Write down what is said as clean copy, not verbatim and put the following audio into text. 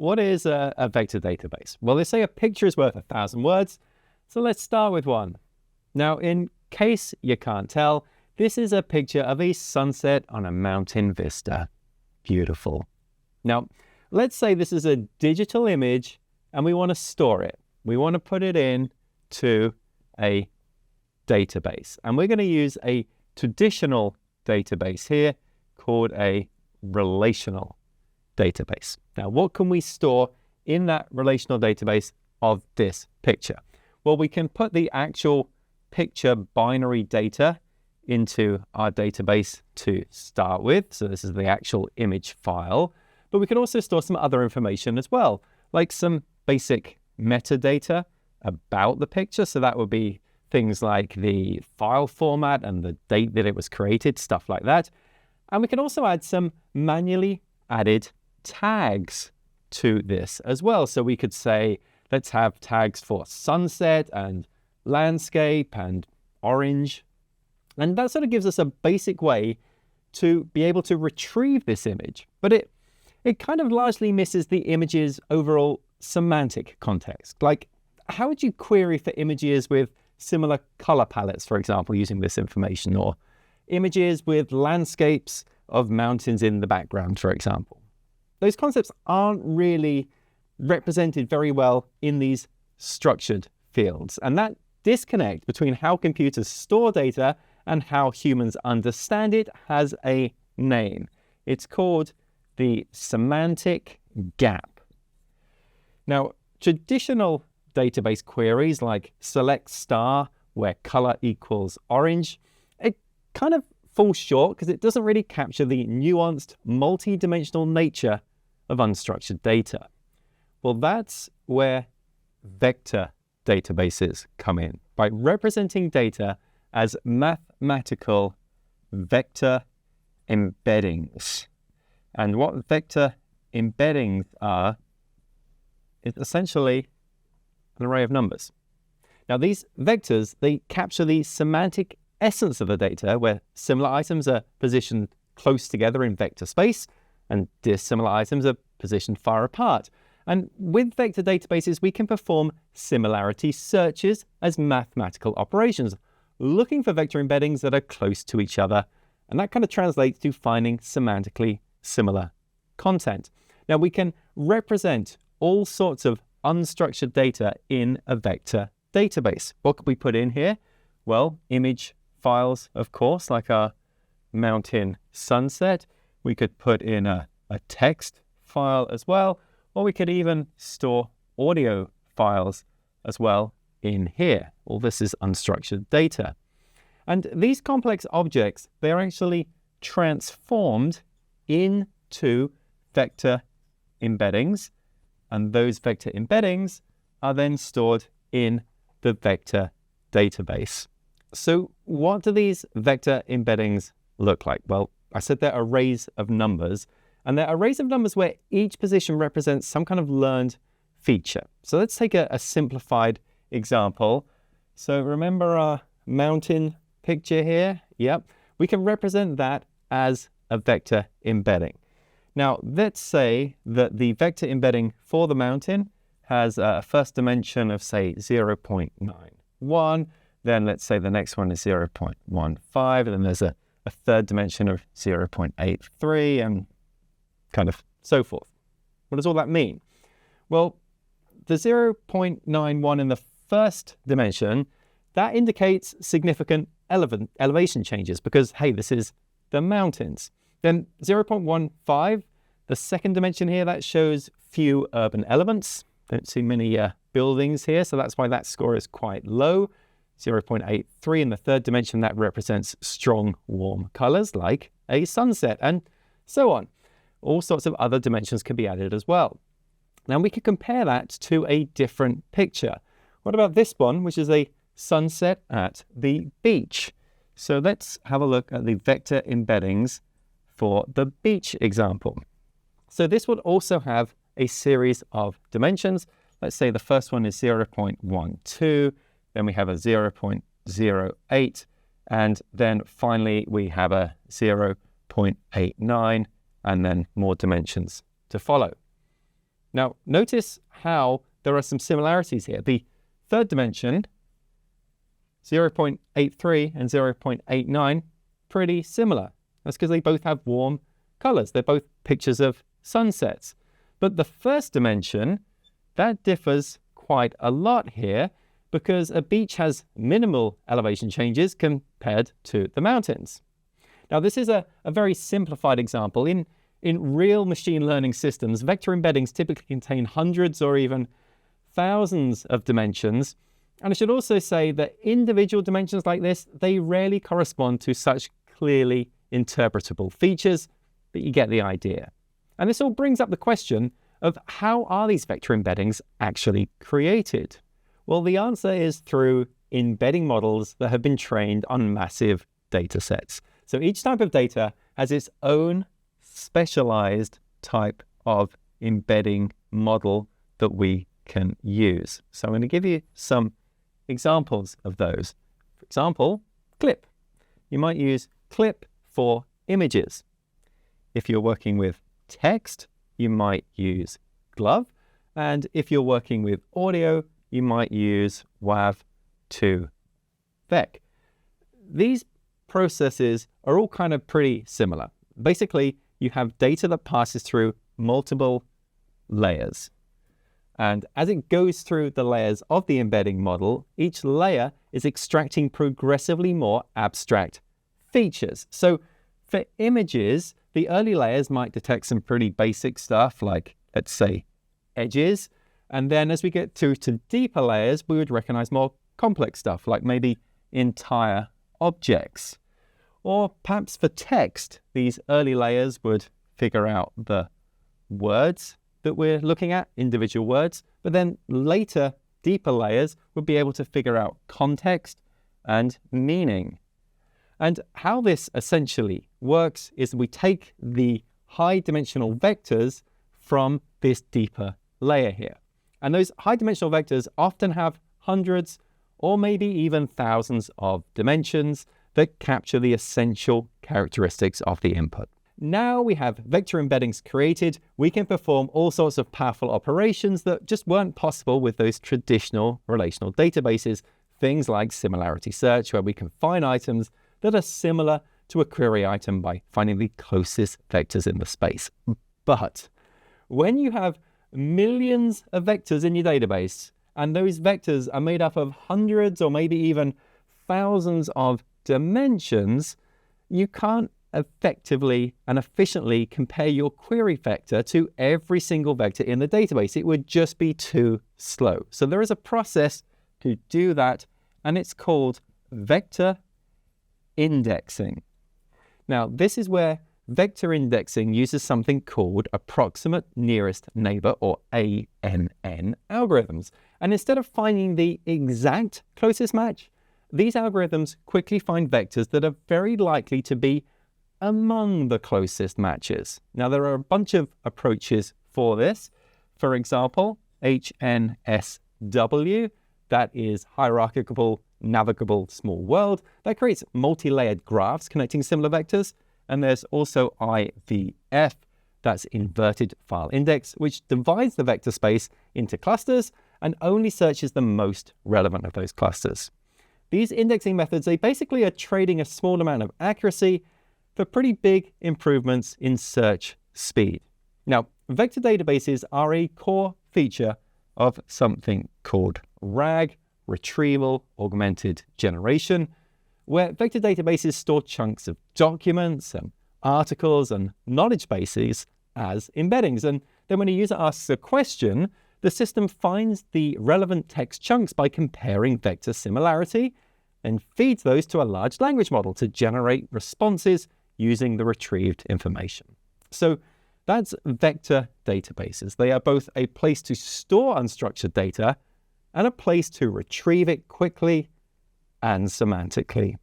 what is a vector database? Well, they say a picture is worth 1,000 words. So let's start with one. Now, in case you can't tell, this is a picture of a sunset on a mountain vista. Beautiful. Now, let's say this is a digital image and we want to store it. We want to put it in to a database. And we're going to use a traditional database here called a relational database. Now, what can we store in that relational database of this picture? Well, we can put the actual picture binary data into our database to start with. So this is the actual image file, but we can also store some other information as well, like some basic metadata about the picture. So that would be things like the file format and the date that it was created, stuff like that. And we can also add some manually added tags to this as well. So we could say, let's have tags for sunset and landscape and orange. And that sort of gives us a basic way to be able to retrieve this image. But it kind of largely misses the image's overall semantic context. Like, how would you query for images with similar color palettes, for example, using this information, or images with landscapes of mountains in the background, for example? Those concepts aren't really represented very well in these structured fields. And that disconnect between how computers store data and how humans understand it has a name. It's called the semantic gap. Now, traditional database queries like select star, where color equals orange, it kind of falls short because it doesn't really capture the nuanced, multi-dimensional nature of unstructured data. Well, that's where vector databases come in, by representing data as mathematical vector embeddings. And what vector embeddings are is essentially an array of numbers. Now, these vectors, they capture the semantic essence of the data, where similar items are positioned close together in vector space and dissimilar items are positioned far apart. And with vector databases, we can perform similarity searches as mathematical operations, looking for vector embeddings that are close to each other. And that kind of translates to finding semantically similar content. Now, we can represent all sorts of unstructured data in a vector database. What could we put in here? Well, image files, of course, like our mountain sunset. We could put in a text file as well, or we could even store audio files as well in here. All this is unstructured data. And these complex objects, they're actually transformed into vector embeddings, and those vector embeddings are then stored in the vector database. So what do these vector embeddings look like? Well, I said they're arrays of numbers, and they're arrays of numbers where each position represents some kind of learned feature. So let's take a simplified example. So remember our mountain picture here? Yep. We can represent that as a vector embedding. Now, let's say that the vector embedding for the mountain has a first dimension of, say, 0.91. Then let's say the next one is 0.15. And then there's a third dimension of 0.83 and kind of so forth. What does all that mean? Well, the 0.91 in the first dimension, that indicates significant elevation changes because, hey, this is the mountains. Then 0.15, the second dimension here, that shows few urban elements. Don't see many buildings here, so that's why that score is quite low. 0.83 in the third dimension, that represents strong, warm colors like a sunset, and so on. All sorts of other dimensions can be added as well. Now we can compare that to a different picture. What about this one, which is a sunset at the beach? So let's have a look at the vector embeddings for the beach example. So this would also have a series of dimensions. Let's say the first one is 0.12, then we have a 0.08, and then finally we have a 0.89, and then more dimensions to follow. Now, notice how there are some similarities here. The third dimension, 0.83 and 0.89, pretty similar. That's because they both have warm colors. They're both pictures of sunsets. But the first dimension, that differs quite a lot here because a beach has minimal elevation changes compared to the mountains. Now, this is a very simplified example. In real machine learning systems, vector embeddings typically contain hundreds or even thousands of dimensions. And I should also say that individual dimensions like this, they rarely correspond to such clearly interpretable features, but you get the idea. And this all brings up the question of how are these vector embeddings actually created? Well, the answer is through embedding models that have been trained on massive data sets. So each type of data has its own specialized type of embedding model that we can use. So I'm going to give you some examples of those. For example, CLIP. You might use CLIP for images. If you're working with text, you might use GloVe. And if you're working with audio, you might use WAV2Vec. These processes are all kind of pretty similar. Basically, you have data that passes through multiple layers. And as it goes through the layers of the embedding model, each layer is extracting progressively more abstract features. So for images, the early layers might detect some pretty basic stuff like, let's say, edges. And then as we get through to deeper layers, we would recognize more complex stuff like maybe entire objects. Or perhaps for text, these early layers would figure out the words that we're looking at, individual words, but then later, deeper layers would be able to figure out context and meaning. And how this essentially works is we take the high-dimensional vectors from this deeper layer here. And those high-dimensional vectors often have hundreds or maybe even thousands of dimensions that capture the essential characteristics of the input. Now we have vector embeddings created, we can perform all sorts of powerful operations that just weren't possible with those traditional relational databases, things like similarity search, where we can find items that are similar to a query item by finding the closest vectors in the space. But when you have millions of vectors in your database, and those vectors are made up of hundreds or maybe even thousands of dimensions, you can't effectively and efficiently compare your query vector to every single vector in the database. It would just be too slow. So there is a process to do that, and it's called vector indexing. Now, this is where vector indexing uses something called approximate nearest neighbor, or ANN algorithms. And instead of finding the exact closest match, these algorithms quickly find vectors that are very likely to be among the closest matches. Now, there are a bunch of approaches for this. For example, HNSW, that is hierarchical navigable small world, that creates multi-layered graphs connecting similar vectors. And there's also IVF, that's inverted file index, which divides the vector space into clusters and only searches the most relevant of those clusters. These indexing methods, they basically are trading a small amount of accuracy for pretty big improvements in search speed. Now, vector databases are a core feature of something called RAG, Retrieval Augmented Generation, where vector databases store chunks of documents and articles and knowledge bases as embeddings. And then when a user asks a question, the system finds the relevant text chunks by comparing vector similarity and feeds those to a large language model to generate responses using the retrieved information. So that's vector databases. They are both a place to store unstructured data and a place to retrieve it quickly and semantically.